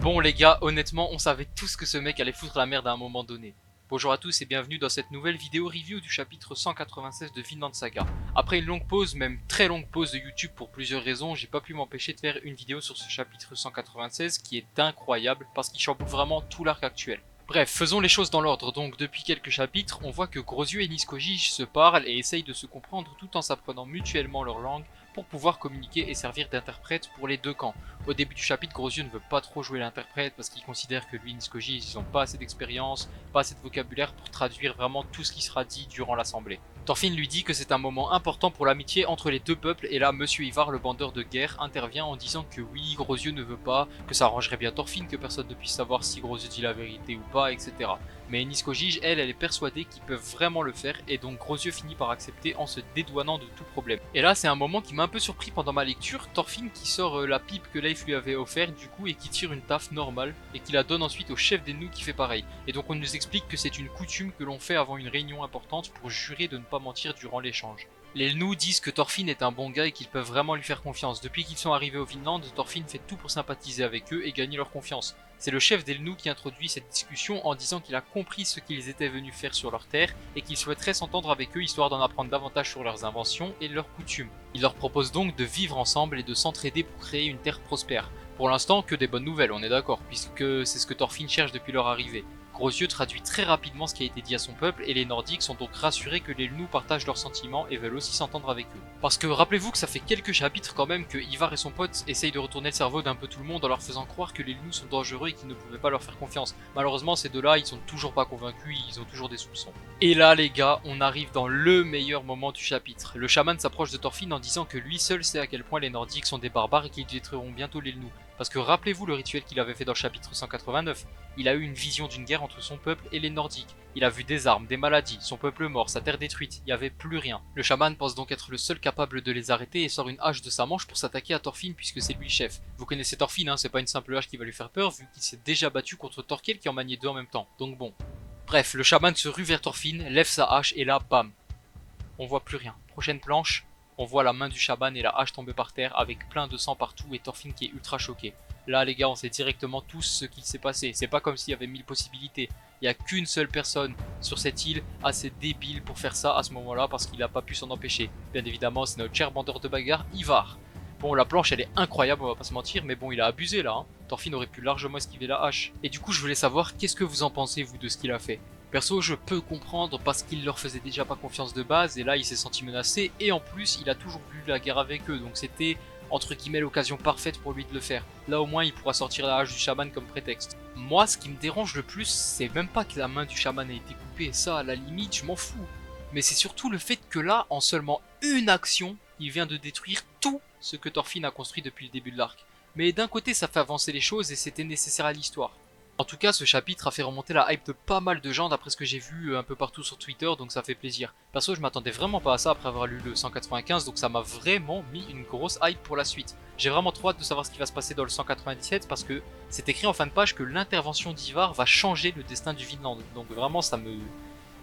Bon les gars, honnêtement, on savait tous que ce mec allait foutre la merde à un moment donné. Bonjour à tous et bienvenue dans cette nouvelle vidéo review du chapitre 196 de Vinland Saga. Après une longue pause, même très longue pause de YouTube pour plusieurs raisons, j'ai pas pu m'empêcher de faire une vidéo sur ce chapitre 196 qui est incroyable parce qu'il chamboule vraiment tout l'arc actuel. Bref, faisons les choses dans l'ordre. Donc depuis quelques chapitres, on voit que Grosyeux et Niskoji se parlent et essayent de se comprendre tout en s'apprenant mutuellement leur langue pour pouvoir communiquer et servir d'interprète pour les deux camps. Au début du chapitre, Grosyeux ne veut pas trop jouer l'interprète parce qu'il considère que lui et Niskoji ils n'ont pas assez d'expérience, pas assez de vocabulaire pour traduire vraiment tout ce qui sera dit durant l'assemblée. Thorfinn lui dit que c'est un moment important pour l'amitié entre les deux peuples et là Monsieur Ivar, le bandeur de guerre, intervient en disant que oui, Grosyeux ne veut pas, que ça arrangerait bien Thorfinn que personne ne puisse savoir si Grosyeux dit la vérité ou pas, etc. Mais Niskoji, elle est persuadée qu'ils peuvent vraiment le faire et donc Grosyeux finit par accepter en se dédouanant de tout problème. Et là c'est un moment qui m'a un peu surpris pendant ma lecture, Thorfinn qui sort la pipe que Leif lui avait offert du coup et qui tire une taffe normale et qui la donne ensuite au chef des Gnous qui fait pareil. Et donc on nous explique que c'est une coutume que l'on fait avant une réunion importante pour jurer de ne pas mentir durant l'échange. Les Gnous disent que Thorfinn est un bon gars et qu'ils peuvent vraiment lui faire confiance. Depuis qu'ils sont arrivés au Vinland, Thorfinn fait tout pour sympathiser avec eux et gagner leur confiance. C'est le chef des Gnous qui introduit cette discussion en disant qu'il a compris ce qu'ils étaient venus faire sur leur terre et qu'il souhaiterait s'entendre avec eux histoire d'en apprendre davantage sur leurs inventions et leurs coutumes. Il leur propose donc de vivre ensemble et de s'entraider pour créer une terre prospère. Pour l'instant, que des bonnes nouvelles, on est d'accord, puisque c'est ce que Thorfinn cherche depuis leur arrivée. Grosyeux traduit très rapidement ce qui a été dit à son peuple et les Nordiques sont donc rassurés que les Gnous partagent leurs sentiments et veulent aussi s'entendre avec eux. Parce que rappelez-vous que ça fait quelques chapitres quand même que Ivar et son pote essayent de retourner le cerveau d'un peu tout le monde en leur faisant croire que les Gnous sont dangereux et qu'ils ne pouvaient pas leur faire confiance. Malheureusement ces deux-là ils sont toujours pas convaincus, ils ont toujours des soupçons. Et là les gars, on arrive dans le meilleur moment du chapitre. Le chaman s'approche de Thorfinn en disant que lui seul sait à quel point les Nordiques sont des barbares et qu'ils détruiront bientôt les Gnous. Parce que rappelez-vous le rituel qu'il avait fait dans le chapitre 189, il a eu une vision d'une guerre entre son peuple et les Nordiques. Il a vu des armes, des maladies, son peuple mort, sa terre détruite, il n'y avait plus rien. Le chaman pense donc être le seul capable de les arrêter et sort une hache de sa manche pour s'attaquer à Thorfinn puisque c'est lui le chef. Vous connaissez Thorfinn, hein, c'est pas une simple hache qui va lui faire peur vu qu'il s'est déjà battu contre Thorkel qui en maniait deux en même temps, donc bon. Bref, le chaman se rue vers Thorfinn, lève sa hache et là, bam, on voit plus rien. Prochaine planche, on voit la main du chaman et la hache tomber par terre avec plein de sang partout et Thorfinn qui est ultra choqué. Là les gars on sait directement tous ce qui s'est passé, c'est pas comme s'il y avait 1000 possibilités. Il n'y a qu'une seule personne sur cette île assez débile pour faire ça à ce moment là parce qu'il n'a pas pu s'en empêcher. Bien évidemment c'est notre cher bandeur de bagarre Ivar. Bon la planche elle est incroyable on va pas se mentir mais bon il a abusé là hein. Thorfinn aurait pu largement esquiver la hache. Et du coup je voulais savoir qu'est-ce que vous en pensez vous de ce qu'il a fait. Perso je peux comprendre parce qu'il leur faisait déjà pas confiance de base et là il s'est senti menacé et en plus il a toujours vu la guerre avec eux donc c'était entre guillemets l'occasion parfaite pour lui de le faire. Là au moins il pourra sortir la hache du chaman comme prétexte. Moi ce qui me dérange le plus c'est même pas que la main du chaman a été coupée, ça à la limite je m'en fous. Mais c'est surtout le fait que là en seulement une action il vient de détruire tout ce que Thorfinn a construit depuis le début de l'arc. Mais d'un côté ça fait avancer les choses et c'était nécessaire à l'histoire. En tout cas, ce chapitre a fait remonter la hype de pas mal de gens d'après ce que j'ai vu un peu partout sur Twitter, donc ça fait plaisir. Perso, je m'attendais vraiment pas à ça après avoir lu le 195, donc ça m'a vraiment mis une grosse hype pour la suite. J'ai vraiment trop hâte de savoir ce qui va se passer dans le 197 parce que c'est écrit en fin de page que l'intervention d'Ivar va changer le destin du Vinland. Donc vraiment,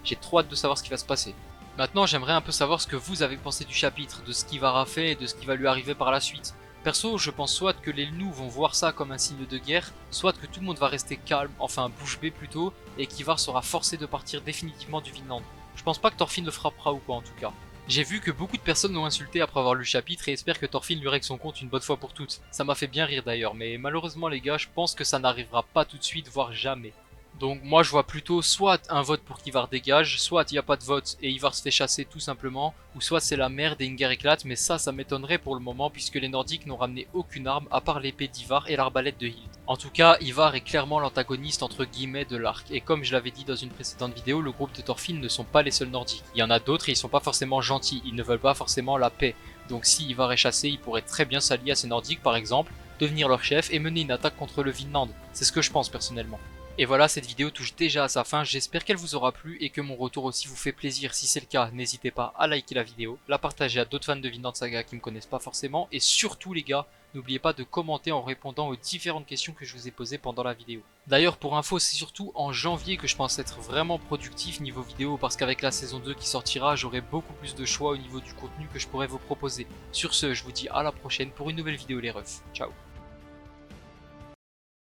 j'ai trop hâte de savoir ce qui va se passer. Maintenant, j'aimerais un peu savoir ce que vous avez pensé du chapitre, de ce qu'Ivar a fait et de ce qui va lui arriver par la suite. Perso, je pense soit que les Gnous vont voir ça comme un signe de guerre, soit que tout le monde va rester calme, enfin bouche bée plutôt, et qu'Ivar sera forcé de partir définitivement du Vinland. Je pense pas que Thorfinn le frappera ou quoi en tout cas. J'ai vu que beaucoup de personnes l'ont insulté après avoir lu le chapitre et espèrent que Thorfinn lui règle son compte une bonne fois pour toutes. Ça m'a fait bien rire d'ailleurs, mais malheureusement les gars, je pense que ça n'arrivera pas tout de suite, voire jamais. Donc moi je vois plutôt soit un vote pour qu'Ivar dégage, soit il n'y a pas de vote et Ivar se fait chasser tout simplement, ou soit c'est la merde et une guerre éclate, mais ça m'étonnerait pour le moment puisque les Nordiques n'ont ramené aucune arme à part l'épée d'Ivar et l'arbalète de Hild. En tout cas, Ivar est clairement l'antagoniste entre guillemets de l'arc, et comme je l'avais dit dans une précédente vidéo, le groupe de Thorfinn ne sont pas les seuls Nordiques. Il y en a d'autres et ils sont pas forcément gentils, ils ne veulent pas forcément la paix. Donc si Ivar est chassé, il pourrait très bien s'allier à ces Nordiques par exemple, devenir leur chef et mener une attaque contre le Vinland. C'est ce que je pense personnellement. Et voilà, cette vidéo touche déjà à sa fin, j'espère qu'elle vous aura plu et que mon retour aussi vous fait plaisir. Si c'est le cas, n'hésitez pas à liker la vidéo, la partager à d'autres fans de Vinland Saga qui me connaissent pas forcément, et surtout les gars, n'oubliez pas de commenter en répondant aux différentes questions que je vous ai posées pendant la vidéo. D'ailleurs pour info, c'est surtout en janvier que je pense être vraiment productif niveau vidéo parce qu'avec la saison 2 qui sortira, j'aurai beaucoup plus de choix au niveau du contenu que je pourrais vous proposer. Sur ce, je vous dis à la prochaine pour une nouvelle vidéo les refs. Ciao.